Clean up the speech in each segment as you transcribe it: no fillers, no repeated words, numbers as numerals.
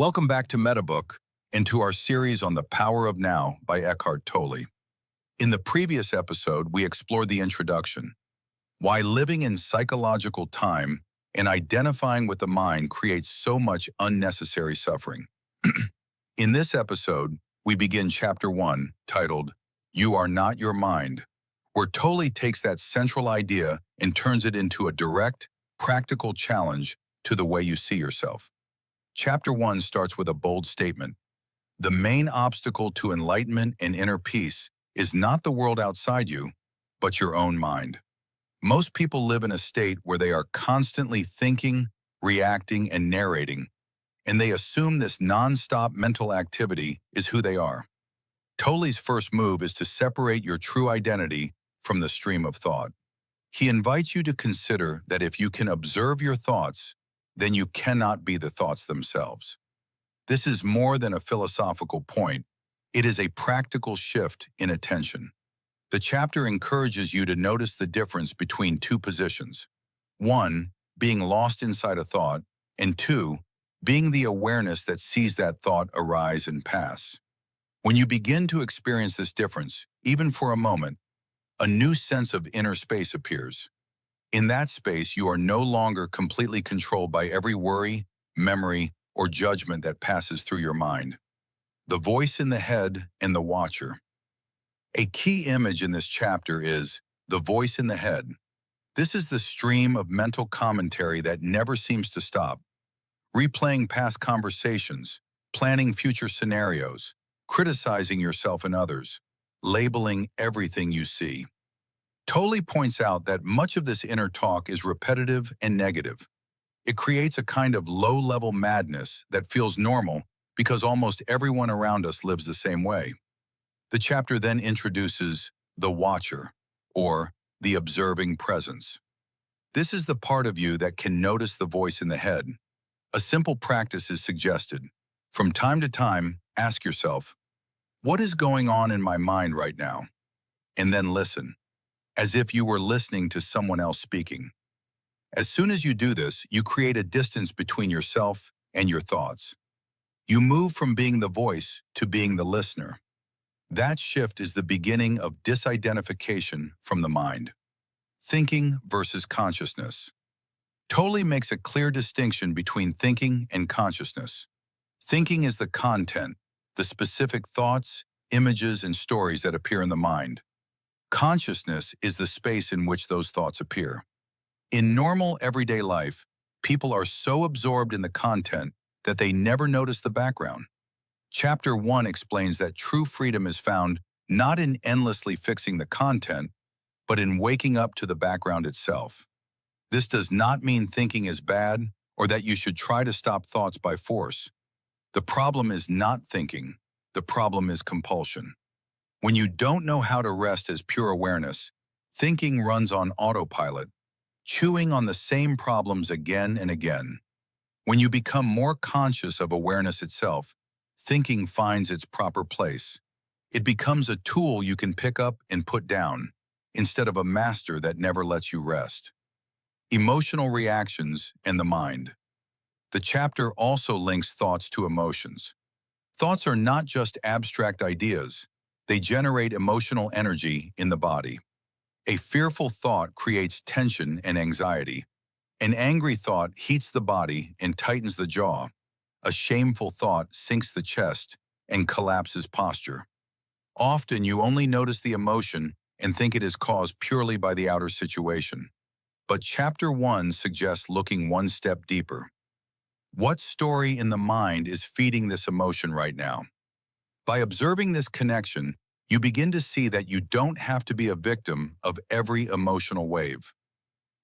Welcome back to Metabook and to our series on the power of now by Eckhart Tolle. In the previous episode, we explored the introduction, why living in psychological time and identifying with the mind creates so much unnecessary suffering. In this episode, we begin Chapter 1, titled, You Are Not Your Mind, where Tolle takes that central idea and turns it into a direct, practical challenge to the way you see yourself. Chapter 1 starts with a bold statement. The main obstacle to enlightenment and inner peace is not the world outside you, but your own mind. Most people live in a state where they are constantly thinking, reacting, and narrating, and they assume this nonstop mental activity is who they are. Tolle's first move is to separate your true identity from the stream of thought. He invites you to consider that if you can observe your thoughts, then you cannot be the thoughts themselves. This is more than a philosophical point. It is a practical shift in attention. The chapter encourages you to notice the difference between two positions. 1, being lost inside a thought, and 2, being the awareness that sees that thought arise and pass. When you begin to experience this difference, even for a moment, a new sense of inner space appears. In that space, you are no longer completely controlled by every worry, memory, or judgment that passes through your mind. The voice in the head and the watcher. A key image in this chapter is the voice in the head. This is the stream of mental commentary that never seems to stop, replaying past conversations, planning future scenarios, criticizing yourself and others, labeling everything you see. Tolle points out that much of this inner talk is repetitive and negative. It creates a kind of low-level madness that feels normal because almost everyone around us lives the same way. The chapter then introduces the watcher, or the observing presence. This is the part of you that can notice the voice in the head. A simple practice is suggested. From time to time, ask yourself, what is going on in my mind right now? And then listen, as if you were listening to someone else speaking. As soon as you do this, you create a distance between yourself and your thoughts. You move from being the voice to being the listener. That shift is the beginning of disidentification from the mind. Thinking versus consciousness. Tolle makes a clear distinction between thinking and consciousness. Thinking is the content, the specific thoughts, images, and stories that appear in the mind. Consciousness is the space in which those thoughts appear. In normal, everyday life, people are so absorbed in the content that they never notice the background. Chapter 1 explains that true freedom is found not in endlessly fixing the content, but in waking up to the background itself. This does not mean thinking is bad or that you should try to stop thoughts by force. The problem is not thinking. The problem is compulsion. When you don't know how to rest as pure awareness, thinking runs on autopilot, chewing on the same problems again and again. When you become more conscious of awareness itself, thinking finds its proper place. It becomes a tool you can pick up and put down, instead of a master that never lets you rest. Emotional reactions and the mind. The chapter also links thoughts to emotions. Thoughts are not just abstract ideas. They generate emotional energy in the body. A fearful thought creates tension and anxiety. An angry thought heats the body and tightens the jaw. A shameful thought sinks the chest and collapses posture. Often you only notice the emotion and think it is caused purely by the outer situation. But Chapter 1 suggests looking one step deeper. What story in the mind is feeding this emotion right now? By observing this connection, you begin to see that you don't have to be a victim of every emotional wave.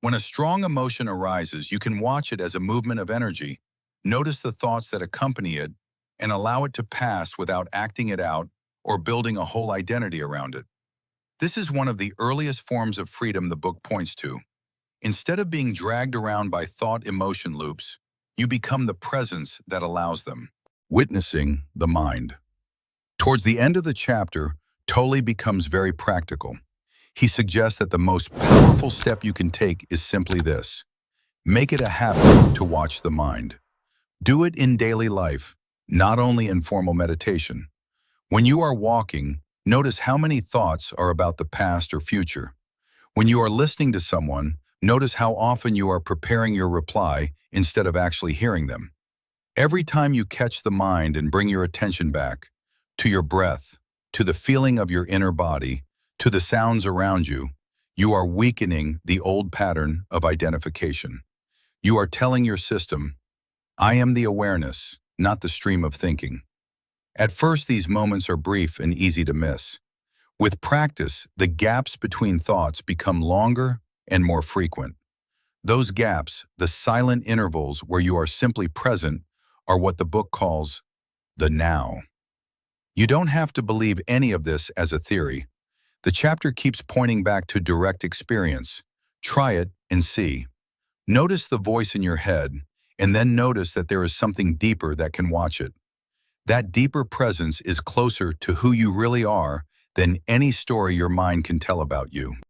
When a strong emotion arises, you can watch it as a movement of energy, notice the thoughts that accompany it, and allow it to pass without acting it out or building a whole identity around it. This is one of the earliest forms of freedom the book points to. Instead of being dragged around by thought-emotion loops, you become the presence that allows them. Witnessing the mind. Towards the end of the chapter, Tolle becomes very practical. He suggests that the most powerful step you can take is simply this. Make it a habit to watch the mind. Do it in daily life, not only in formal meditation. When you are walking, notice how many thoughts are about the past or future. When you are listening to someone, notice how often you are preparing your reply instead of actually hearing them. Every time you catch the mind and bring your attention back to your breath, to the feeling of your inner body, to the sounds around you, you are weakening the old pattern of identification. You are telling your system, I am the awareness, not the stream of thinking. At first, these moments are brief and easy to miss. With practice, the gaps between thoughts become longer and more frequent. Those gaps, the silent intervals where you are simply present, are what the book calls the now. You don't have to believe any of this as a theory. The chapter keeps pointing back to direct experience. Try it and see. Notice the voice in your head, and then notice that there is something deeper that can watch it. That deeper presence is closer to who you really are than any story your mind can tell about you.